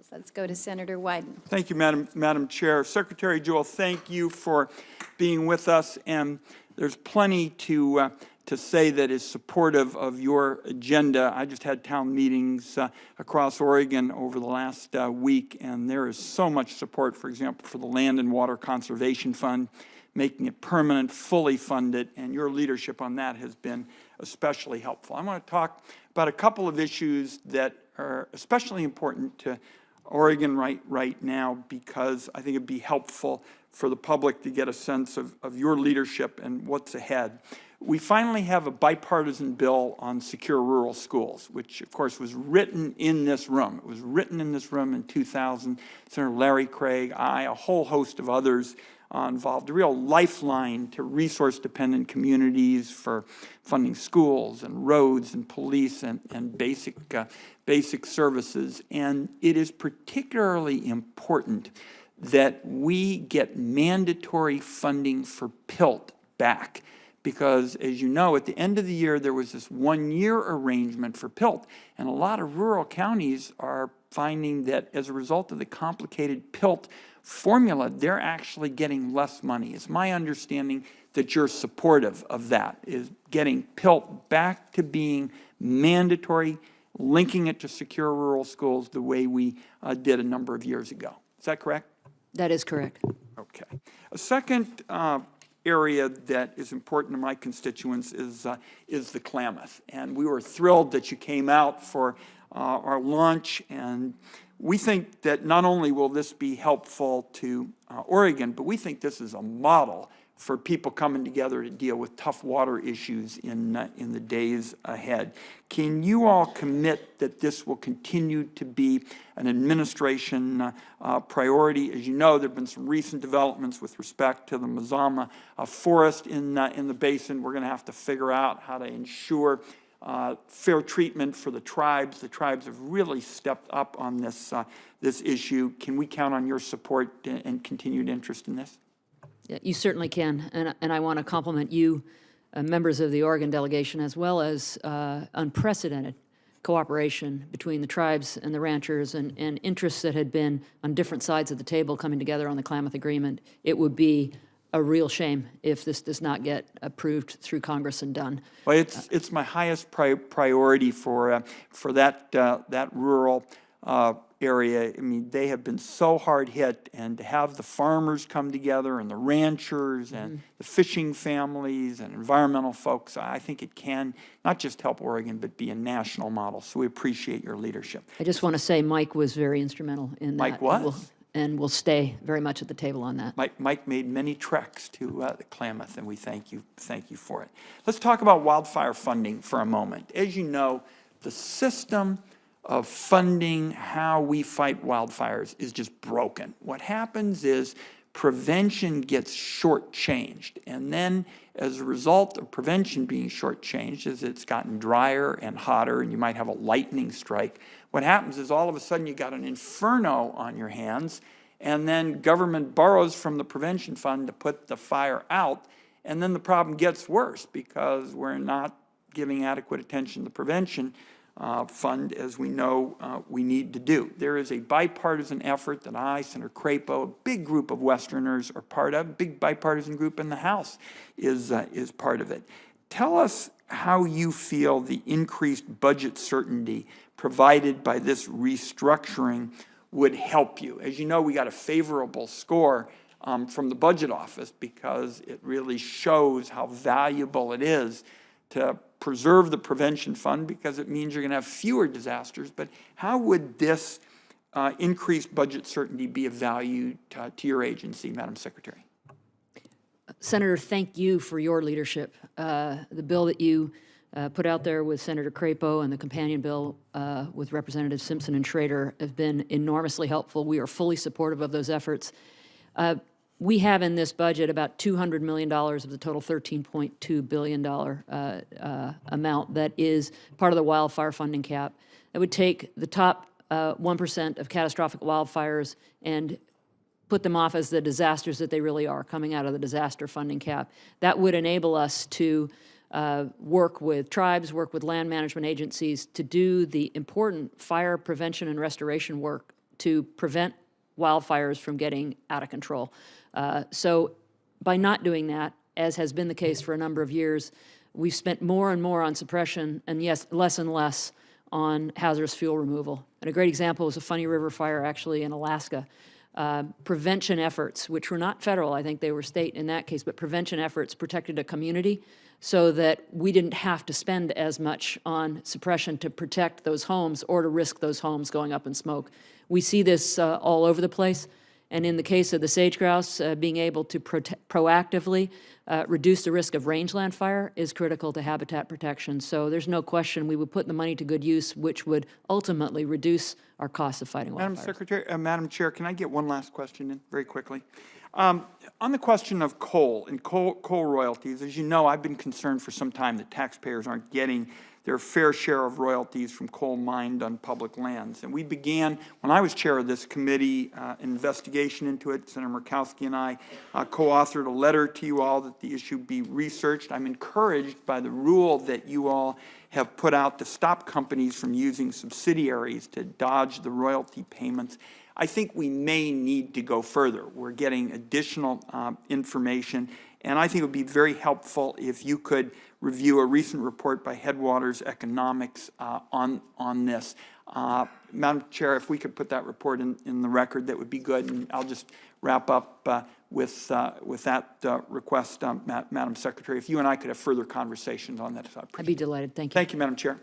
Let's go to Senator Wyden. Thank you, Madam Chair. Secretary Jewell, thank you for being with us. And there's plenty to say that is supportive of your agenda. I just had town meetings across Oregon over the last week, and there is so much support, for example, for the Land and Water Conservation Fund, making it permanent, fully funded, and your leadership on that has been especially helpful. I want to talk about a couple of issues that are especially important to Oregon right now, because I think it'd be helpful for the public to get a sense of your leadership and what's ahead. We finally have a bipartisan bill on secure rural schools, which of course was written in this room. It was written in this room in 2000. Senator Larry Craig, a whole host of others involved, a real lifeline to resource-dependent communities for funding schools and roads and police and basic services. And it is particularly important that we get mandatory funding for PILT back. Because, as you know, at the end of the year, there was this one-year arrangement for PILT. And a lot of rural counties are finding that as a result of the complicated PILT formula, they're actually getting less money. It's my understanding that you're supportive of that, is getting PILT back to being mandatory, linking it to secure rural schools the way we did a number of years ago. Is that correct? That is correct. Okay. A second area that is important to my constituents is the Klamath. And we were thrilled that you came out for our lunch, and we think that not only will this be helpful to Oregon, but we think this is a model for people coming together to deal with tough water issues in the days ahead. Can you all commit that this will continue to be an administration priority? As you know, there have been some recent developments with respect to the Mazama forest in the basin. We're going to have to figure out how to ensure fair treatment for the tribes. The tribes have really stepped up on this issue. Can we count on your support and continued interest in this? Yeah, you certainly can, and I want to compliment you, members of the Oregon delegation, as well as unprecedented cooperation between the tribes and the ranchers and interests that had been on different sides of the table coming together on the Klamath Agreement. It would be a real shame if this does not get approved through Congress and done. Well, it's my highest priority for that rural area. I mean, they have been so hard hit, and to have the farmers come together and the ranchers and the fishing families and environmental folks, I think it can not just help Oregon, but be a national model. So we appreciate your leadership. I just want to say Mike was very instrumental in that. Mike was? And we'll stay very much at the table on that. Mike made many treks to the Klamath, and we thank you for it. Let's talk about wildfire funding for a moment. As you know, the system of funding how we fight wildfires is just broken. What happens is prevention gets shortchanged, and then as a result of prevention being shortchanged, as it's gotten drier and hotter and you might have a lightning strike, what happens is all of a sudden you got an inferno on your hands, and then government borrows from the prevention fund to put the fire out, and then the problem gets worse because we're not giving adequate attention to prevention fund, as we know we need to do. There is a bipartisan effort that I, Senator Crapo, a big group of Westerners are part of, a big bipartisan group in the House is part of it. Tell us how you feel the increased budget certainty provided by this restructuring would help you. As you know, we got a favorable score from the Budget Office because it really shows how valuable it is to preserve the prevention fund, because it means you're going to have fewer disasters. But how would this increased budget certainty be of value to your agency, Madam Secretary? Senator, thank you for your leadership. The bill that you put out there with Senator Crapo and the companion bill with Representatives Simpson and Schrader have been enormously helpful. We are fully supportive of those efforts. We have in this budget about $200 million of the total $13.2 billion amount that is part of the wildfire funding cap. That would take the top 1% of catastrophic wildfires and put them off as the disasters that they really are, coming out of the disaster funding cap. That would enable us to work with tribes, work with land management agencies to do the important fire prevention and restoration work to prevent wildfires from getting out of control. So by not doing that, as has been the case for a number of years, we've spent more and more on suppression and, yes, less and less on hazardous fuel removal. And a great example is a Funny River fire actually in Alaska. Prevention efforts, which were not federal, I think they were state in that case, but prevention efforts protected a community so that we didn't have to spend as much on suppression to protect those homes or to risk those homes going up in smoke. We see this all over the place. And in the case of the sage grouse, being able to proactively reduce the risk of rangeland fire is critical to habitat protection. So there's no question we would put the money to good use, which would ultimately reduce our cost of fighting wildfires. Madam Chair, can I get one last question in very quickly? On the question of coal and coal royalties, as you know, I've been concerned for some time that taxpayers aren't getting their fair share of royalties from coal mined on public lands. And we began, when I was chair of this committee, an investigation into it. Senator Murkowski and I co-authored a letter to you all that the issue be researched. I'm encouraged by the rule that you all have put out to stop companies from using subsidiaries to dodge the royalty payments. I think we may need to go further. We're getting additional information, and I think it would be very helpful if you could review a recent report by Headwaters Economics on this. Madam Chair, if we could put that report in the record, that would be good. And I'll just wrap up with that request, Madam Secretary. If you and I could have further conversations on that. I'd be delighted. Thank you. Thank you, Madam Chair.